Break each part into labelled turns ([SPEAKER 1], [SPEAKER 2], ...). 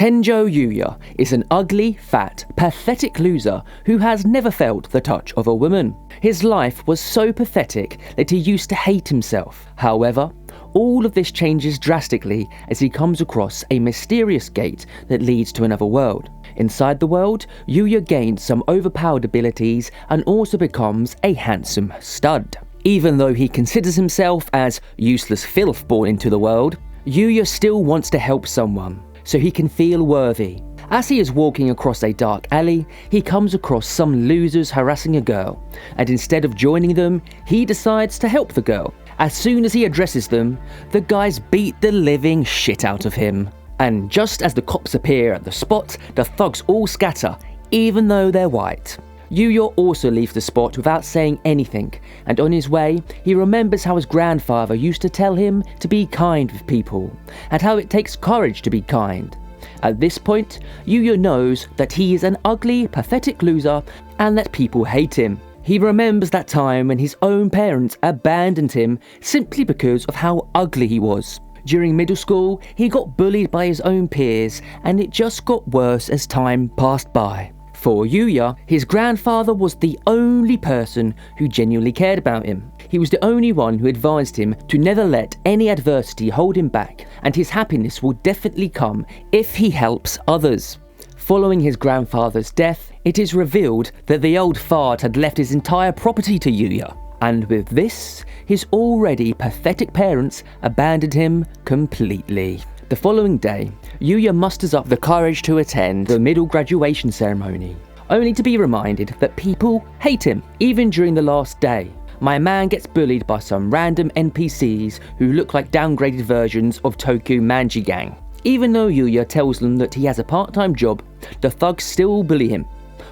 [SPEAKER 1] Enjo Yuuya is an ugly, fat, pathetic loser who has never felt the touch of a woman. His life was so pathetic that he used to hate himself. However, all of this changes drastically as he comes across a mysterious gate that leads to another world. Inside the world, Yuuya gains some overpowered abilities and also becomes a handsome stud. Even though he considers himself as useless filth born into the world, Yuuya still wants to help someone, so he can feel worthy. As he is walking across a dark alley, he comes across some losers harassing a girl, and instead of joining them, he decides to help the girl. As soon as he addresses them, the guys beat the living shit out of him. And just as the cops appear at the spot, the thugs all scatter, even though they're white. Yuuya also leaves the spot without saying anything, and on his way, he remembers how his grandfather used to tell him to be kind with people, and how it takes courage to be kind. At this point, Yuuya knows that he is an ugly, pathetic loser, and that people hate him. He remembers that time when his own parents abandoned him simply because of how ugly he was. During middle school, he got bullied by his own peers, and it just got worse as time passed by. For Yuuya, his grandfather was the only person who genuinely cared about him. He was the only one who advised him to never let any adversity hold him back, and his happiness will definitely come if he helps others. Following his grandfather's death, it is revealed that the old fart had left his entire property to Yuuya. And with this, his already pathetic parents abandoned him completely. The following day, Yuuya musters up the courage to attend the middle graduation ceremony, only to be reminded that people hate him, even during the last day. My man gets bullied by some random NPCs who look like downgraded versions of Tokyo Manji Gang. Even though Yuuya tells them that he has a part-time job, the thugs still bully him,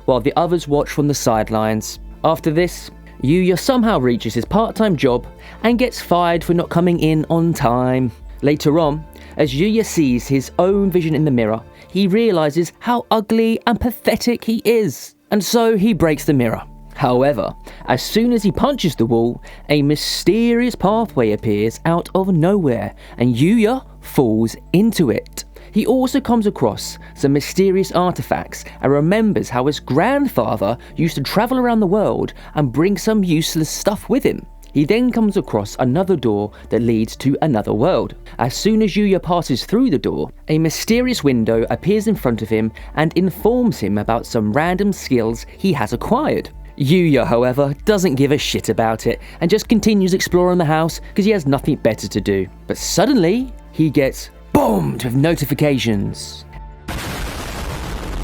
[SPEAKER 1] while the others watch from the sidelines. After this, Yuuya somehow reaches his part-time job and gets fired for not coming in on time. Later on, as Yuuya sees his own vision in the mirror, he realizes how ugly and pathetic he is, and so he breaks the mirror. However, as soon as he punches the wall, a mysterious pathway appears out of nowhere, and Yuuya falls into it. He also comes across some mysterious artifacts and remembers how his grandfather used to travel around the world and bring some useless stuff with him. He then comes across another door that leads to another world. As soon as Yuuya passes through the door, a mysterious window appears in front of him and informs him about some random skills he has acquired. Yuuya, however, doesn't give a shit about it and just continues exploring the house because he has nothing better to do. But suddenly, he gets bombed with notifications.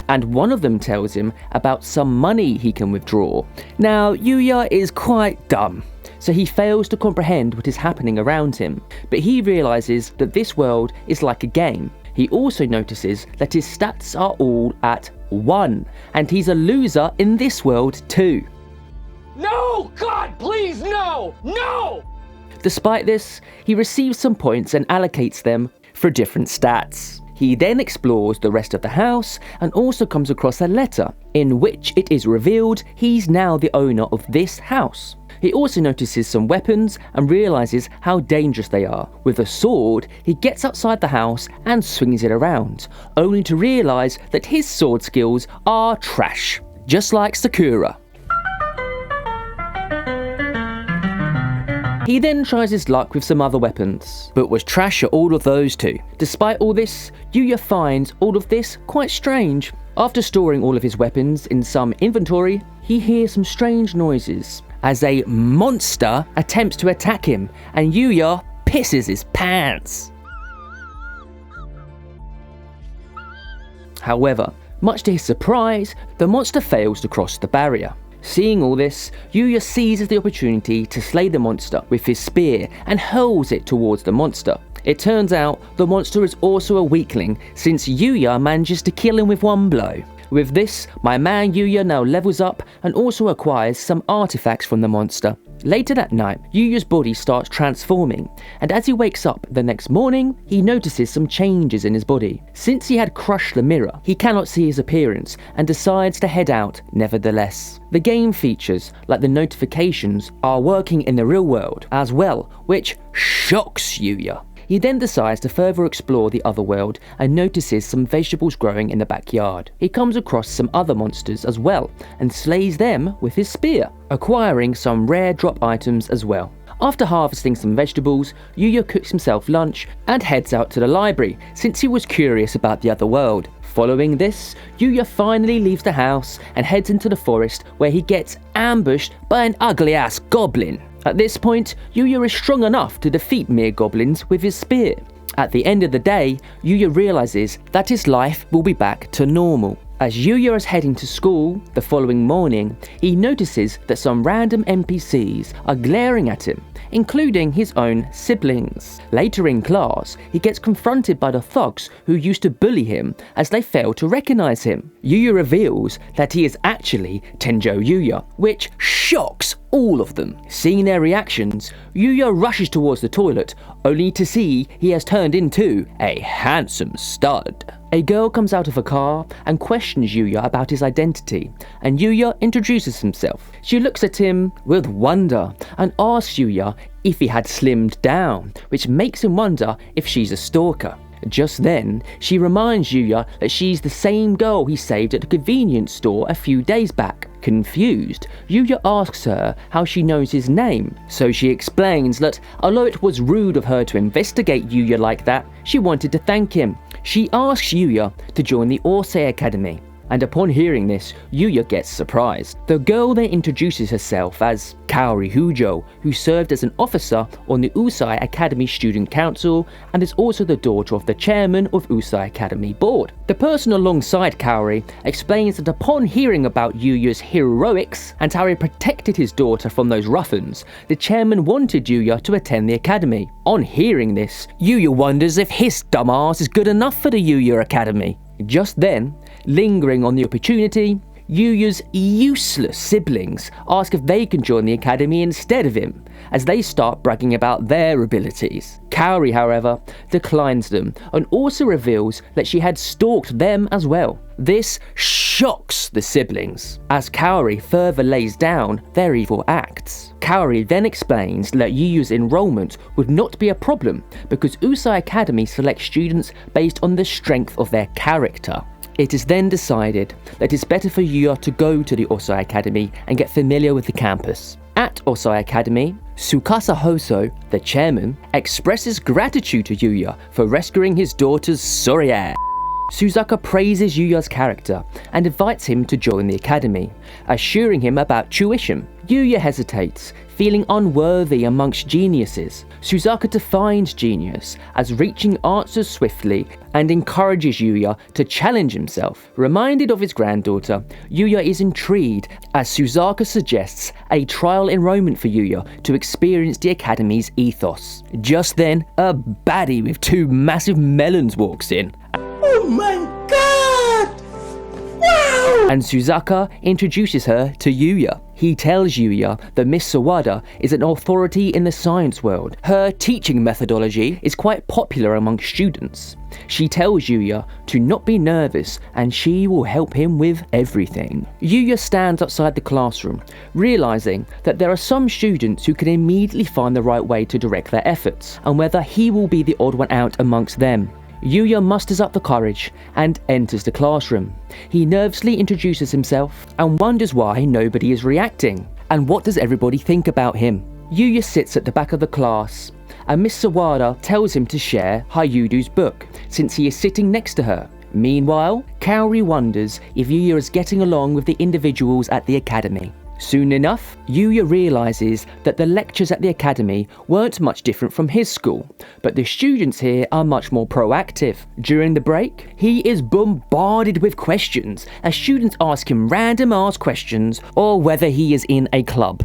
[SPEAKER 1] And one of them tells him about some money he can withdraw. Now, Yuuya is quite dumb, so he fails to comprehend what is happening around him, but he realizes that this world is like a game. He also notices that his stats are all at 1, and he's a loser in this world too.
[SPEAKER 2] No! God, please, no! No!
[SPEAKER 1] Despite this, he receives some points and allocates them for different stats. He then explores the rest of the house and also comes across a letter in which it is revealed he's now the owner of this house. He also notices some weapons and realizes how dangerous they are. With a sword, he gets outside the house and swings it around, only to realize that his sword skills are trash, just like Sakura. He then tries his luck with some other weapons, but was trash at all of those too. Despite all this, Yuuya finds all of this quite strange. After storing all of his weapons in some inventory, he hears some strange noises as a monster attempts to attack him, and Yuuya pisses his pants. However, much to his surprise, the monster fails to cross the barrier. Seeing all this, Yuuya seizes the opportunity to slay the monster with his spear and hurls it towards the monster. It turns out the monster is also a weakling, since Yuuya manages to kill him with one blow. With this, my man Yuuya now levels up and also acquires some artifacts from the monster. Later that night, Yuuya's body starts transforming, and as he wakes up the next morning, he notices some changes in his body. Since he had crushed the mirror, he cannot see his appearance and decides to head out nevertheless. The game features, like the notifications, are working in the real world as well, which shocks Yuuya. He then decides to further explore the other world and notices some vegetables growing in the backyard. He comes across some other monsters as well and slays them with his spear, acquiring some rare drop items as well. After harvesting some vegetables, Yuuya cooks himself lunch and heads out to the library since he was curious about the other world. Following this, Yuuya finally leaves the house and heads into the forest where he gets ambushed by an ugly-ass goblin. At this point, Yuuya is strong enough to defeat mere goblins with his spear. At the end of the day, Yuuya realizes that his life will be back to normal. As Yuuya is heading to school the following morning, he notices that some random NPCs are glaring at him, including his own siblings. Later in class, he gets confronted by the thugs who used to bully him as they fail to recognize him. Yuuya reveals that he is actually Enjo Yuuya, which shocks all of them. Seeing their reactions, Yuuya rushes towards the toilet, only to see he has turned into a handsome stud. A girl comes out of a car and questions Yuuya about his identity, and Yuuya introduces himself. She looks at him with wonder and asks Yuuya if he had slimmed down, which makes him wonder if she's a stalker. Just then, she reminds Yuuya that she's the same girl he saved at the convenience store a few days back. Confused, Yuuya asks her how she knows his name, so she explains that although it was rude of her to investigate Yuuya like that, she wanted to thank him. She asks Yuuya to join the Osei Academy, and upon hearing this, Yuuya gets surprised. The girl then introduces herself as Kaori Hujo, who served as an officer on the Usai Academy Student Council and is also the daughter of the chairman of Usai Academy Board. The person alongside Kaori explains that upon hearing about Yuuya's heroics and how he protected his daughter from those ruffians, the chairman wanted Yuuya to attend the academy. On hearing this, Yuuya wonders if his dumbass is good enough for the Yuuya Academy. Just then, lingering on the opportunity, Yuuya's useless siblings ask if they can join the academy instead of him, as they start bragging about their abilities. Kaori, however, declines them and also reveals that she had stalked them as well. This shocks the siblings, as Kaori further lays down their evil acts. Kaori then explains that Yuuya's enrollment would not be a problem because Usai Academy selects students based on the strength of their character. It is then decided that it's better for Yuuya to go to the Osai Academy and get familiar with the campus. At Osai Academy, Tsukasa Hoso, the chairman, expresses gratitude to Yuuya for rescuing his daughter's sorry ass. Suzaka praises Yuuya's character and invites him to join the academy, assuring him about tuition. Yuuya hesitates, feeling unworthy amongst geniuses. Suzaka defines genius as reaching answers swiftly and encourages Yuuya to challenge himself. Reminded of his granddaughter, Yuuya is intrigued as Suzaka suggests a trial enrollment for Yuuya to experience the academy's ethos. Just then, a baddie with two massive melons walks in.
[SPEAKER 3] Oh my god! Wow!
[SPEAKER 1] And Suzaka introduces her to Yuuya. He tells Yuuya that Miss Sawada is an authority in the science world. Her teaching methodology is quite popular among students. She tells Yuuya to not be nervous and she will help him with everything. Yuuya stands outside the classroom, realizing that there are some students who can immediately find the right way to direct their efforts, and whether he will be the odd one out amongst them. Yuuya musters up the courage and enters the classroom. He nervously introduces himself and wonders why nobody is reacting, and what does everybody think about him. Yuuya sits at the back of the class, and Miss Sawada tells him to share Hayudu's book, since he is sitting next to her. Meanwhile, Kaori wonders if Yuuya is getting along with the individuals at the academy. Soon enough, Yuuya realizes that the lectures at the academy weren't much different from his school, but the students here are much more proactive. During the break, he is bombarded with questions as students ask him random ass questions or whether he is in a club.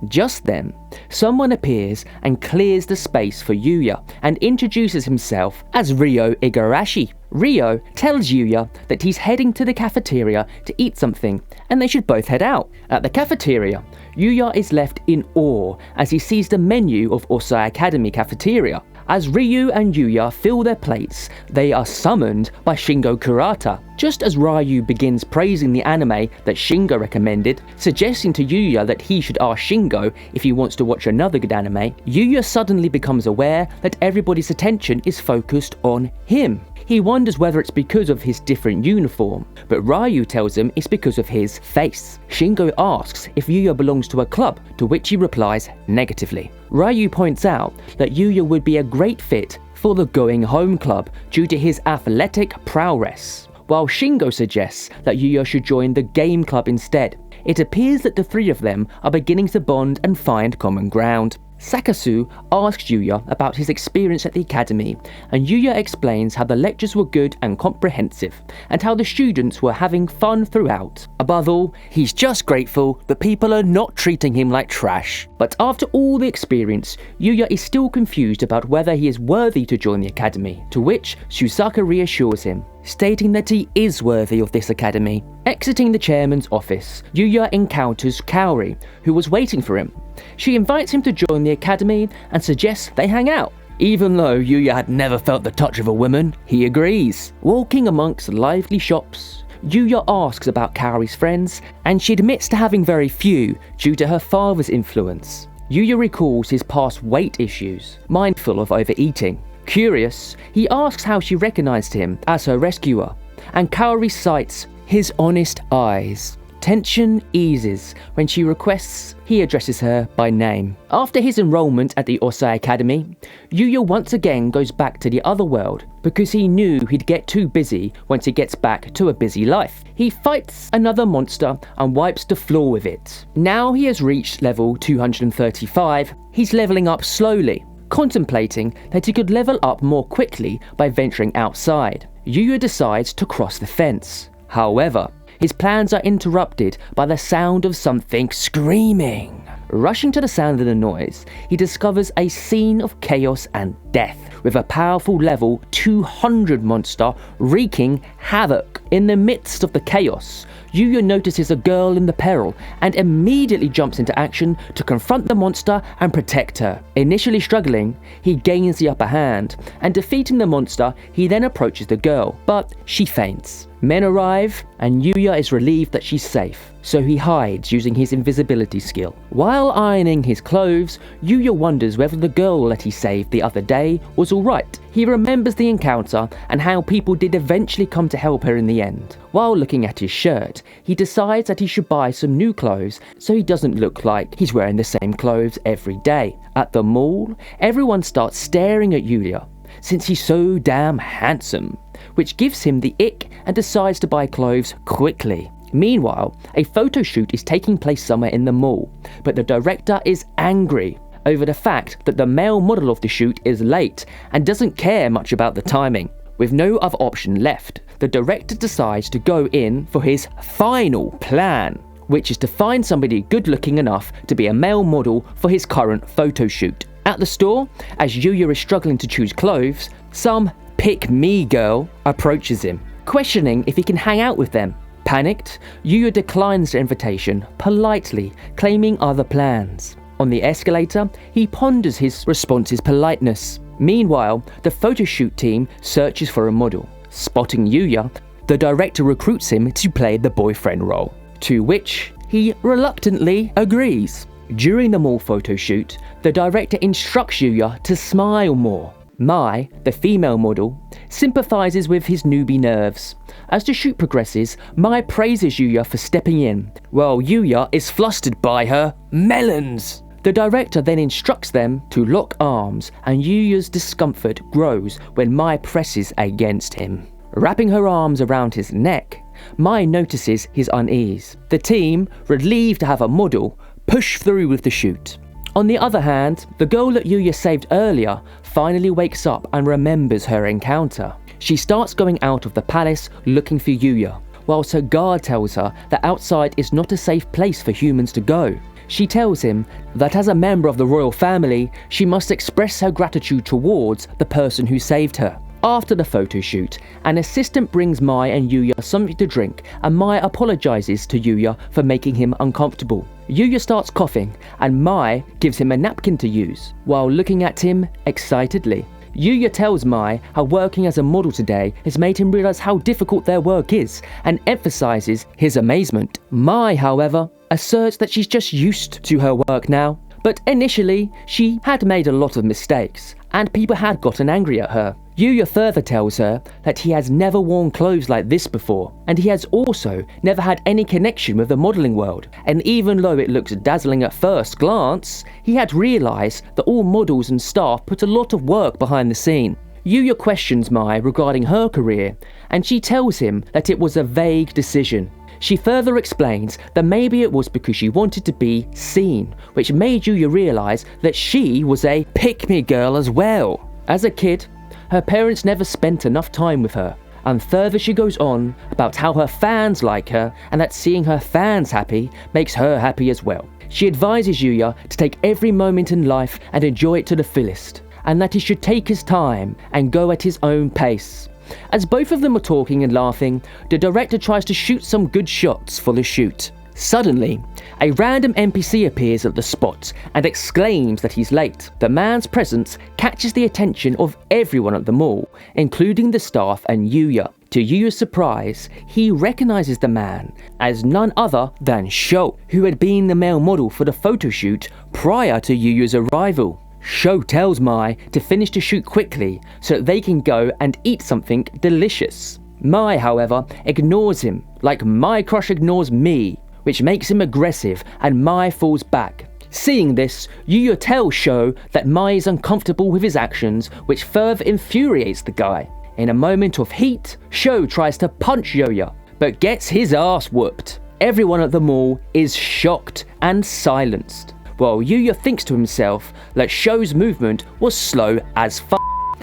[SPEAKER 1] Just then, someone appears and clears the space for Yuuya and introduces himself as Ryo Igarashi. Ryo tells Yuuya that he's heading to the cafeteria to eat something and they should both head out. At the cafeteria, Yuuya is left in awe as he sees the menu of Osai Academy cafeteria. As Ryu and Yuuya fill their plates, they are summoned by Shingo Kurata. Just as Ryu begins praising the anime that Shingo recommended, suggesting to Yuuya that he should ask Shingo if he wants to watch another good anime, Yuuya suddenly becomes aware that everybody's attention is focused on him. He wonders whether it's because of his different uniform, but Ryu tells him it's because of his face. Shingo asks if Yuuya belongs to a club, to which he replies negatively. Ryu points out that Yuuya would be a great fit for the Going Home Club due to his athletic prowess, while Shingo suggests that Yuuya should join the Game Club instead. It appears that the three of them are beginning to bond and find common ground. Sakasu asks Yuuya about his experience at the academy, and Yuuya explains how the lectures were good and comprehensive, and how the students were having fun throughout. Above all, he's just grateful that people are not treating him like trash. But after all the experience, Yuuya is still confused about whether he is worthy to join the academy, to which Susaka reassures him, stating that he is worthy of this academy. Exiting the chairman's office, Yuuya encounters Kaori, who was waiting for him. She invites him to join the academy and suggests they hang out. Even though Yuuya had never felt the touch of a woman, he agrees. Walking amongst lively shops, Yuuya asks about Kaori's friends, and she admits to having very few due to her father's influence. Yuuya recalls his past weight issues, mindful of overeating. Curious, he asks how she recognized him as her rescuer, and Kaori cites his honest eyes. Tension eases when she requests he addresses her by name. After his enrollment at the Osai Academy, Yuuya once again goes back to the other world because he knew he'd get too busy once he gets back to a busy life. He fights another monster and wipes the floor with it. Now he has reached level 235, he's leveling up slowly, contemplating that he could level up more quickly by venturing outside. Yuuya decides to cross the fence. However, his plans are interrupted by the sound of something screaming. Rushing to the sound of the noise, he discovers a scene of chaos and death, with a powerful level 200 monster wreaking havoc. In the midst of the chaos, Yuuya notices a girl in the peril and immediately jumps into action to confront the monster and protect her. Initially struggling, he gains the upper hand, and defeating the monster, he then approaches the girl, but she faints. Men arrive, and Yuuya is relieved that she's safe, so he hides using his invisibility skill. While ironing his clothes, Yuuya wonders whether the girl that he saved the other day was alright. He remembers the encounter and how people did eventually come to help her in the end. While looking at his shirt, he decides that he should buy some new clothes so he doesn't look like he's wearing the same clothes every day. At the mall, everyone starts staring at Yuuya since he's so damn handsome, which gives him the ick and decides to buy clothes quickly. Meanwhile, a photo shoot is taking place somewhere in the mall, but the director is angry over the fact that the male model of the shoot is late and doesn't care much about the timing. With no other option left, the director decides to go in for his final plan, which is to find somebody good looking enough to be a male model for his current photo shoot. At the store, as Yuuya is struggling to choose clothes, some pick-me girl approaches him, questioning if he can hang out with them. Panicked, Yuuya declines the invitation, politely claiming other plans. On the escalator, he ponders his response's politeness. Meanwhile, the photo shoot team searches for a model. Spotting Yuuya, the director recruits him to play the boyfriend role, to which he reluctantly agrees. During the mall photo shoot, the director instructs Yuuya to smile more. Mai, the female model, sympathizes with his newbie nerves. As the shoot progresses, Mai praises Yuuya for stepping in, while Yuuya is flustered by her melons. The director then instructs them to lock arms, and Yuuya's discomfort grows when Mai presses against him. Wrapping her arms around his neck, Mai notices his unease. The team, relieved to have a model, push through with the shoot. On the other hand, the girl that Yuuya saved earlier finally wakes up and remembers her encounter. She starts going out of the palace looking for Yuuya, whilst her guard tells her that outside is not a safe place for humans to go. She tells him that as a member of the royal family, she must express her gratitude towards the person who saved her. After the photo shoot, an assistant brings Mai and Yuuya something to drink, and Mai apologizes to Yuuya for making him uncomfortable. Yuuya starts coughing, and Mai gives him a napkin to use, while looking at him excitedly. Yuuya tells Mai how working as a model today has made him realise how difficult their work is and emphasises his amazement. Mai, however, asserts that she's just used to her work now, but initially she had made a lot of mistakes and people had gotten angry at her. Yuuya further tells her that he has never worn clothes like this before, and he has also never had any connection with the modelling world, and even though it looks dazzling at first glance, he had realised that all models and staff put a lot of work behind the scene. Yuuya questions Mai regarding her career, and she tells him that it was a vague decision. She further explains that maybe it was because she wanted to be seen, which made Yuuya realise that she was a pick-me girl as well. As a kid, her parents never spent enough time with her, and further she goes on about how her fans like her and that seeing her fans happy makes her happy as well. She advises Yuuya to take every moment in life and enjoy it to the fullest, and that he should take his time and go at his own pace. As both of them are talking and laughing, the director tries to shoot some good shots for the shoot. Suddenly, a random NPC appears at the spot and exclaims that he's late. The man's presence catches the attention of everyone at the mall, including the staff and Yuuya. To Yuuya's surprise, he recognises the man as none other than Sho, who had been the male model for the photo shoot prior to Yuuya's arrival. Sho tells Mai to finish the shoot quickly so that they can go and eat something delicious. Mai, however, ignores him like my crush ignores me, which makes him aggressive and Mai falls back. Seeing this, Yuuya tells Sho that Mai is uncomfortable with his actions, which further infuriates the guy. In a moment of heat, Sho tries to punch Yuuya, but gets his ass whooped. Everyone at the mall is shocked and silenced, while Yuuya thinks to himself that Sho's movement was slow as f***,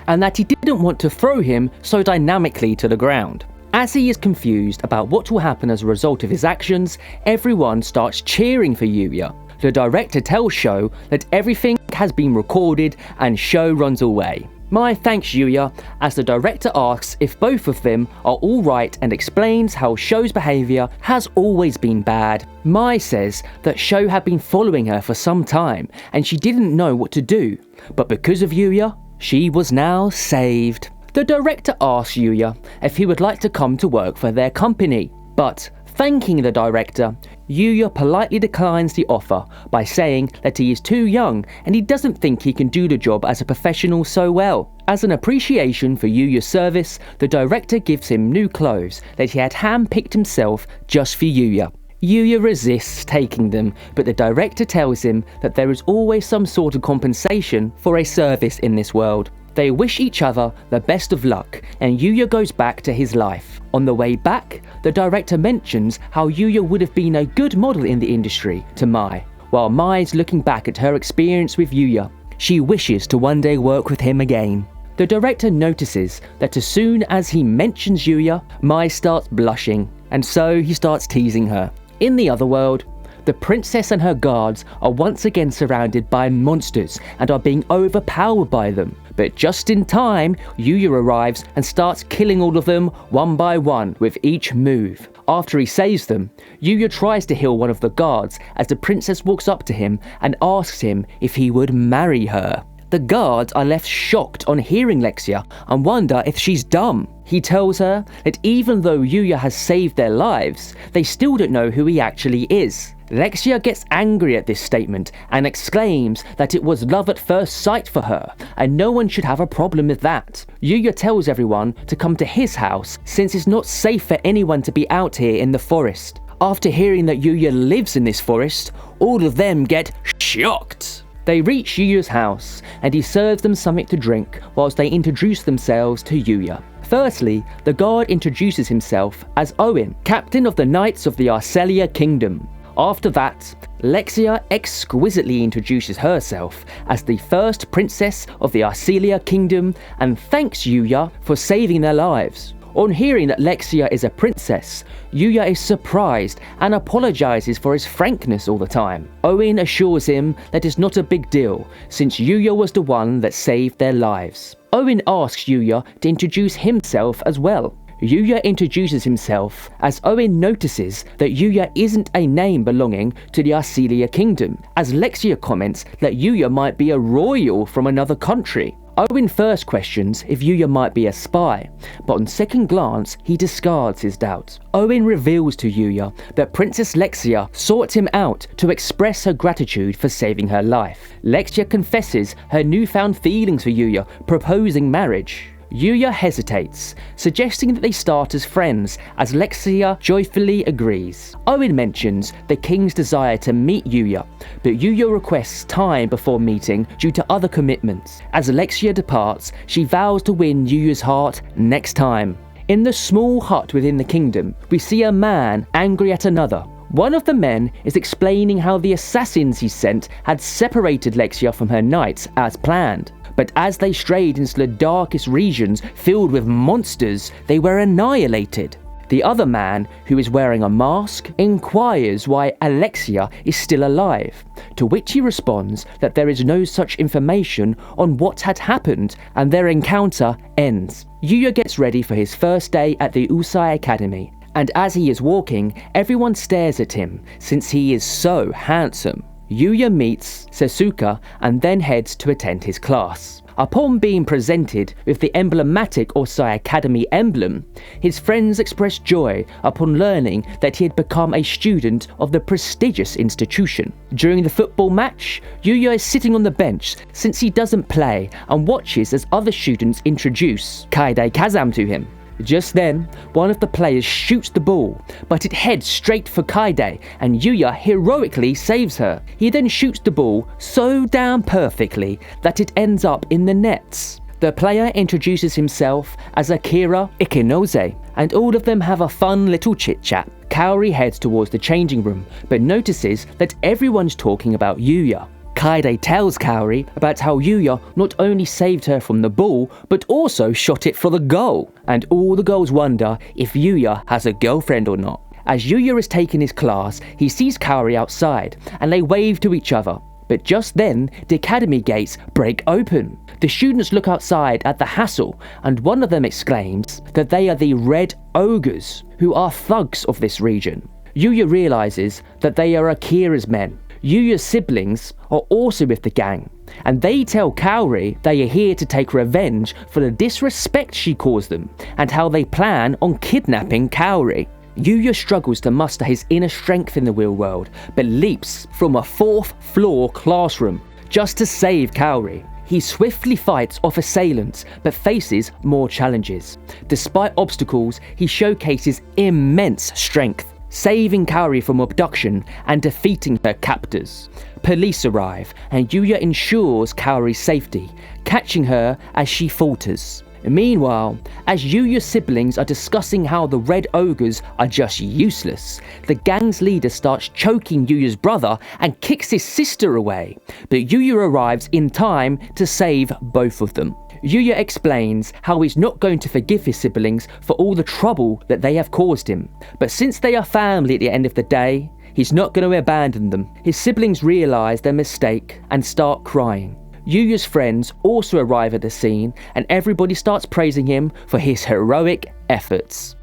[SPEAKER 1] and that he didn't want to throw him so dynamically to the ground. As he is confused about what will happen as a result of his actions, everyone starts cheering for Yuuya. The director tells Sho that everything has been recorded and Sho runs away. Mai thanks Yuuya as the director asks if both of them are alright and explains how Sho's behaviour has always been bad. Mai says that Sho had been following her for some time and she didn't know what to do, but because of Yuuya, she was now saved. The director asks Yuuya if he would like to come to work for their company, but thanking the director, Yuuya politely declines the offer by saying that he is too young and he doesn't think he can do the job as a professional so well. As an appreciation for Yuuya's service, the director gives him new clothes that he had hand-picked himself just for Yuuya. Yuuya resists taking them, but the director tells him that there is always some sort of compensation for a service in this world. They wish each other the best of luck, and Yuuya goes back to his life. On the way back, the director mentions how Yuuya would have been a good model in the industry to Mai. While Mai's looking back at her experience with Yuuya, she wishes to one day work with him again. The director notices that as soon as he mentions Yuuya, Mai starts blushing, and so he starts teasing her. In the other world, the princess and her guards are once again surrounded by monsters and are being overpowered by them. But just in time, Yuuya arrives and starts killing all of them one by one with each move. After he saves them, Yuuya tries to heal one of the guards as the princess walks up to him and asks him if he would marry her. The guards are left shocked on hearing Lexia and wonder if she's dumb. He tells her that even though Yuuya has saved their lives, they still don't know who he actually is. Lexia gets angry at this statement and exclaims that it was love at first sight for her, and no one should have a problem with that. Yuuya tells everyone to come to his house since it's not safe for anyone to be out here in the forest. After hearing that Yuuya lives in this forest, all of them get shocked. They reach Yuuya's house and he serves them something to drink whilst they introduce themselves to Yuuya. Firstly, the guard introduces himself as Owen, captain of the Knights of the Arcelia Kingdom. After that, Lexia exquisitely introduces herself as the first princess of the Arcelia Kingdom and thanks Yuuya for saving their lives. On hearing that Lexia is a princess, Yuuya is surprised and apologizes for his frankness all the time. Owen assures him that it's not a big deal since Yuuya was the one that saved their lives. Owen asks Yuuya to introduce himself as well. Yuuya introduces himself as Owen notices that Yuuya isn't a name belonging to the Arcelia Kingdom, as Lexia comments that Yuuya might be a royal from another country. Owen first questions if Yuuya might be a spy, but on second glance he discards his doubts. Owen reveals to Yuuya that Princess Lexia sought him out to express her gratitude for saving her life. Lexia confesses her newfound feelings for Yuuya, proposing marriage. Yuuya hesitates, suggesting that they start as friends, as Lexia joyfully agrees. Owen mentions the king's desire to meet Yuuya, but Yuuya requests time before meeting due to other commitments. As Lexia departs, she vows to win Yuuya's heart next time. In the small hut within the kingdom, we see a man angry at another. One of the men is explaining how the assassins he sent had separated Lexia from her knights as planned. But as they strayed into the darkest regions filled with monsters, they were annihilated. The other man, who is wearing a mask, inquires why Alexia is still alive, to which he responds that there is no such information on what had happened, and their encounter ends. Yuuya gets ready for his first day at the Usai Academy, and as he is walking, everyone stares at him, since he is so handsome. Yuuya meets Sesuka and then heads to attend his class. Upon being presented with the emblematic Usai Academy emblem, his friends expressed joy upon learning that he had become a student of the prestigious institution. During the football match, Yuuya is sitting on the bench since he doesn't play and watches as other students introduce Kaede Kazam to him. Just then, one of the players shoots the ball, but it heads straight for Kaede, and Yuuya heroically saves her. He then shoots the ball so damn perfectly that it ends up in the nets. The player introduces himself as Akira Ikenoze, and all of them have a fun little chit-chat. Kaori heads towards the changing room, but notices that everyone's talking about Yuuya. Kaede tells Kaori about how Yuuya not only saved her from the ball, but also shot it for the goal. And all the girls wonder if Yuuya has a girlfriend or not. As Yuuya is taking his class, he sees Kaori outside, and they wave to each other. But just then, the academy gates break open. The students look outside at the hassle, and one of them exclaims that they are the Red Ogres, who are thugs of this region. Yuuya realizes that they are Akira's men. Yuuya's siblings are also with the gang, and they tell Kaori they are here to take revenge for the disrespect she caused them, and how they plan on kidnapping Kaori. Yuuya struggles to muster his inner strength in the real world, but leaps from a 4th floor classroom just to save Kaori. He swiftly fights off assailants, but faces more challenges. Despite obstacles, he showcases immense strength, saving Kaori from abduction and defeating her captors. Police arrive, and Yuuya ensures Kaori's safety, catching her as she falters. Meanwhile, as Yuuya's siblings are discussing how the Red Ogres are just useless, the gang's leader starts choking Yuuya's brother and kicks his sister away, but Yuuya arrives in time to save both of them. Yuuya explains how he's not going to forgive his siblings for all the trouble that they have caused him, but since they are family at the end of the day, he's not going to abandon them. His siblings realise their mistake and start crying. Yuuya's friends also arrive at the scene, and everybody starts praising him for his heroic efforts.